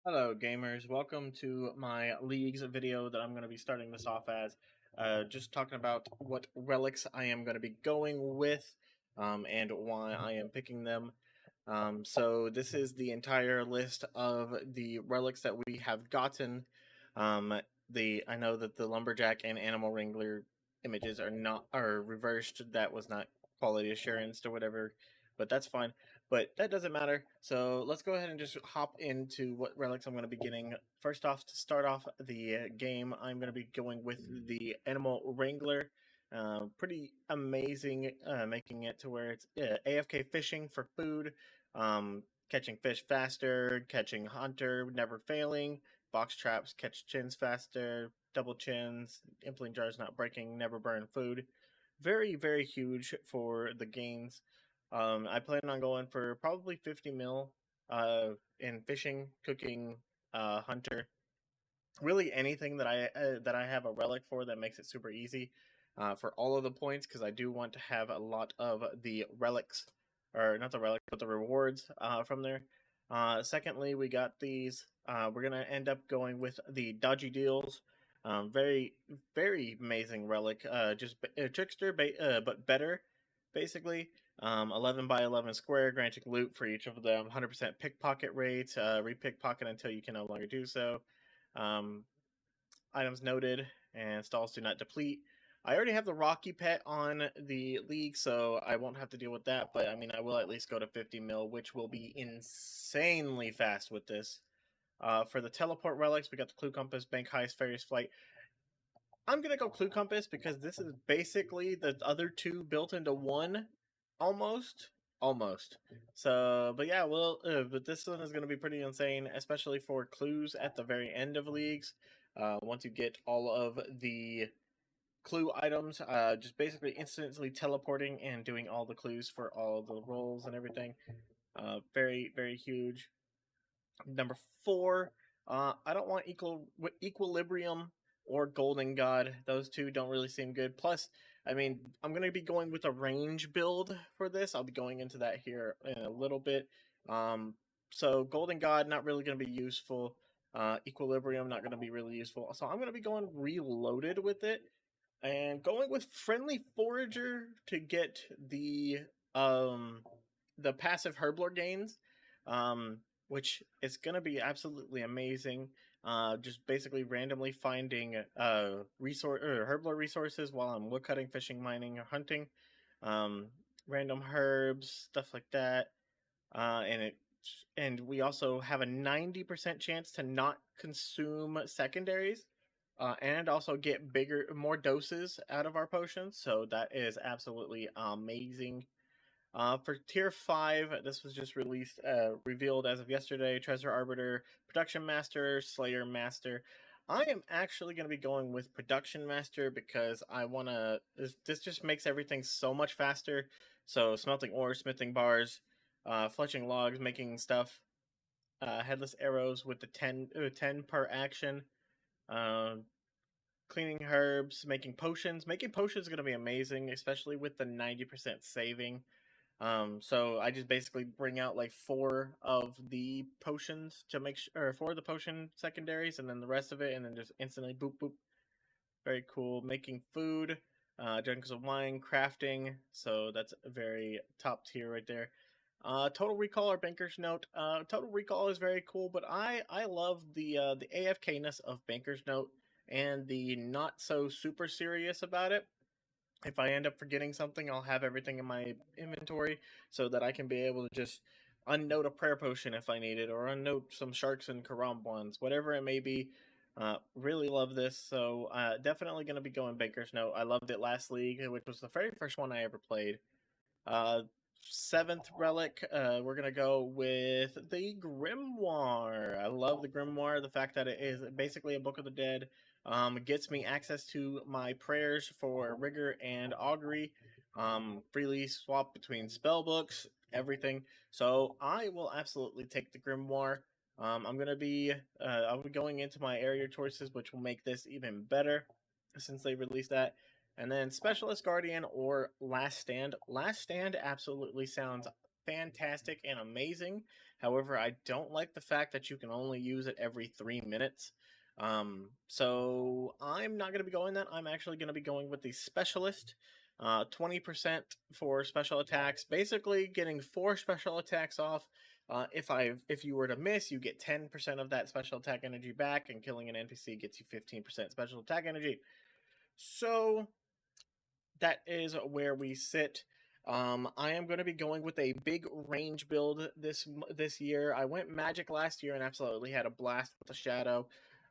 Hello, gamers. Welcome to my Leagues video that I'm going to be starting this off as. Just talking about what relics I am going to be going with and why I am picking them. So this is the entire list of the relics that we have gotten. I know that the Lumberjack and Animal Wrangler images are reversed. That was not quality assurance or whatever, but that's fine. But that doesn't matter. So let's go ahead and just hop into what relics I'm going to be getting. First off, to start off the game, I'm going to be going with the Animal Wrangler. Pretty amazing, making it to where it's AFK fishing for food, catching fish faster, catching hunter, never failing, box traps, catch chins faster, double chins, impling jars not breaking, never burn food. Very, very huge for the gains. I plan on going for probably 50 mil in fishing, cooking, hunter, really anything that I have a relic for that makes it super easy for all of the points because I do want to have a lot of the relics, or not the relic, but the rewards from there. Secondly, we got these. We're gonna end up going with the dodgy deals. Very very amazing relic. Just trickster, but better, basically. 11 by 11 square, granting loot for each of them. 100% pickpocket rate. Repickpocket until you can no longer do so. Um, Items noted, and stalls do not deplete. I already have the Rocky Pet on the league, so I won't have to deal with that. But I mean, I will at least go to 50 mil, which will be insanely fast with this. For the teleport relics, we got the Clue Compass, Bank Heist, Fairy's Flight. I'm gonna go Clue Compass because this is basically the other two built into one, almost, almost. So, but yeah, well, but this one is gonna be pretty insane, especially for clues at the very end of leagues. Once you get all of the clue items, just basically instantly teleporting and doing all the clues for all the rolls and everything. Very, very huge. Number four, I don't want Equilibrium or Golden God. Those two don't really seem good. Plus, I mean, I'm going to be going with a range build for this. I'll be going into that here in a little bit. So Golden God, not really going to be useful. Equilibrium, not going to be really useful. So I'm going to be going reloaded with it and going with Friendly Forager to get um the passive Herblore gains, which is going to be absolutely amazing. Just basically randomly finding resource or Herblore resources while I'm woodcutting, fishing, mining, or hunting. Um, Random herbs, stuff like that, and we also have a 90% chance to not consume secondaries and also get more doses out of our potions. So that is absolutely amazing. For tier 5, this was just revealed as of yesterday. Treasure Arbiter, Production Master, Slayer Master. I am actually going to be going with Production Master because I want to. This just makes everything so much faster. So smelting ore, smithing bars, fletching logs, making stuff. Headless arrows with the 10 per action. Uh, Cleaning herbs, making potions. Making potions is going to be amazing, especially with the 90% saving. So I just basically bring out like four of the potions to make sure, or four of the potion secondaries, and then the rest of it, and then just instantly boop boop. Very cool. Making food, junkers of wine, crafting. So that's a very top tier right there. Total Recall or Banker's Note. Total Recall is very cool, but I love the AFK ness of Banker's Note and the not so super serious about it. If I end up forgetting something, I'll have everything in my inventory so that I can be able to just unnote a prayer potion if I need it, or unnote some sharks and karambwans, whatever it may be. Really love this, so definitely going to be going Baker's Note. I loved it last league, which was the very first one I ever played. Uh, Seventh relic, we're gonna go with the Grimoire. I love the Grimoire. The fact that it is basically a Book of the Dead gets me access to my prayers for Rigor and Augury. Freely swap between spell books, everything. So I will absolutely take the Grimoire. I'll be going into my area choices, which will make this even better since they released that. And then Specialist Guardian or Last Stand. Last Stand absolutely sounds fantastic and amazing. However, I don't like the fact that you can only use it every 3 minutes. So I'm not going to be going that. I'm actually going to be going with the specialist. 20% for special attacks, basically getting 4 special attacks off. If you were to miss, you get 10% of that special attack energy back, and killing an NPC gets you 15% special attack energy. So that is where we sit. I am going to be going with a big range build this year. I went magic last year and absolutely had a blast with the shadow.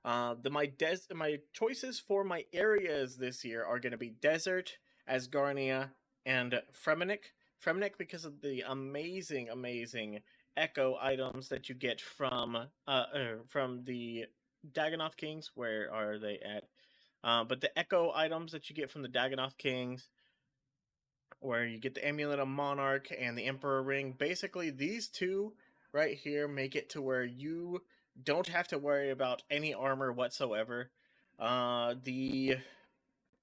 My choices for my areas this year are going to be desert, Asgarnia, and Fremenic. Fremenic because of the amazing echo items that you get from the Dagonoth Kings. Where are they at? But the echo items that you get from the Dagonoth Kings, where you get the Amulet of Monarch and the Emperor Ring, basically these two right here make it to where you don't have to worry about any armor whatsoever. The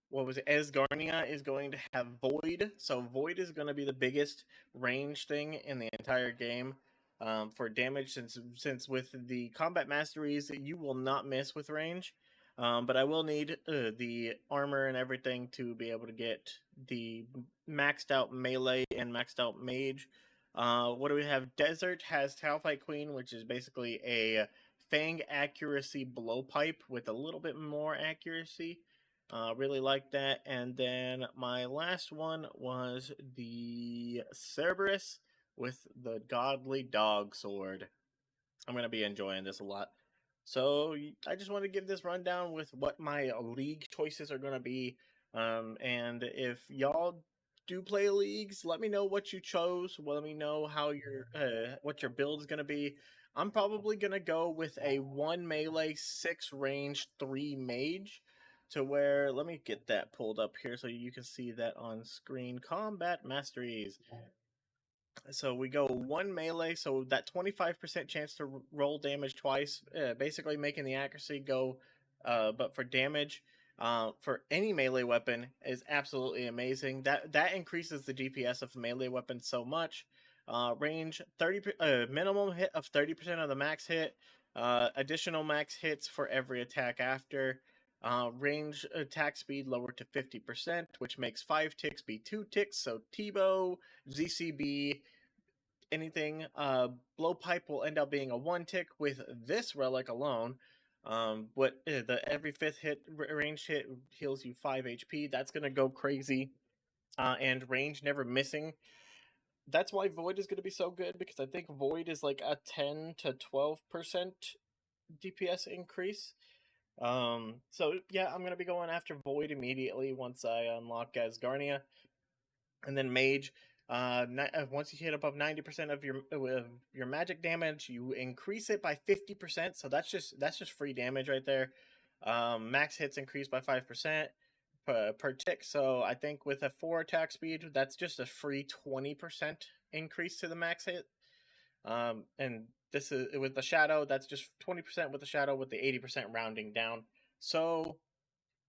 what was it? Asgarnia is going to have Void, so Void is going to be the biggest range thing in the entire game for damage. Since with the combat masteries, you will not miss with range. But I will need the armor and everything to be able to get the maxed out melee and maxed out mage. What do we have? Desert has Talfight Queen, which is basically a Fang accuracy blowpipe with a little bit more accuracy. Really like that. And then my last one was the Cerberus with the Godly Dog Sword. I'm going to be enjoying this a lot. So I just want to give this rundown with what my league choices are going to be. And if y'all do play leagues, let me know what you chose. Let me know how what your build is going to be. I'm probably going to go with a 1 melee, 6 range, 3 mage. To where, let me get that pulled up here so you can see that on screen. Combat masteries. So we go 1 melee, so that 25% chance to roll damage twice, basically making the accuracy go, but for damage, for any melee weapon is absolutely amazing. That increases the DPS of the melee weapon so much. Range 30, minimum hit of 30% of the max hit. Additional max hits for every attack after. Range attack speed lowered to 50%, which makes 5 ticks be 2 ticks. So Tebow, ZCB, anything. Blowpipe will end up being a 1 tick with this relic alone. The every 5th hit range hit heals you 5 HP. That's gonna go crazy. And range never missing. That's why Void is gonna be so good, because I think Void is like a 10 to 12% DPS increase. So yeah, I'm gonna be going after Void immediately once I unlock Asgarnia, and then Mage. Once you hit above 90% of your magic damage, you increase it by 50%. So that's just free damage right there. Max hits increase by 5% per tick. So I think with a 4 attack speed, that's just a free 20% increase to the max hit. And this is with the shadow. That's just 20% with the shadow, with the 80% rounding down. So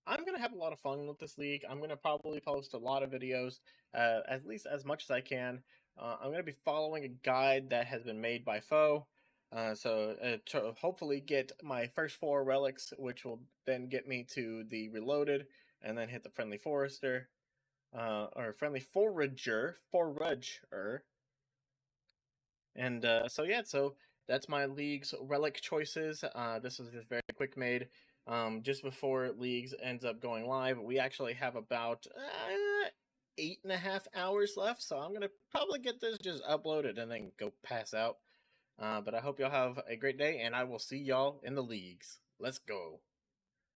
I'm gonna have a lot of fun with this league. I'm gonna probably post a lot of videos, at least as much as I can. I'm gonna be following a guide that has been made by Foe, to hopefully get my first 4 relics, which will then get me to the Reloaded, and then hit the Friendly Forester, or Friendly Forager, and so that's my league's relic choices. This was just very quick made. Just before leagues ends up going live, we actually have about 8.5 hours left, so I'm gonna probably get this just uploaded and then go pass out. But I hope y'all have a great day, and I will see y'all in the leagues. Let's go.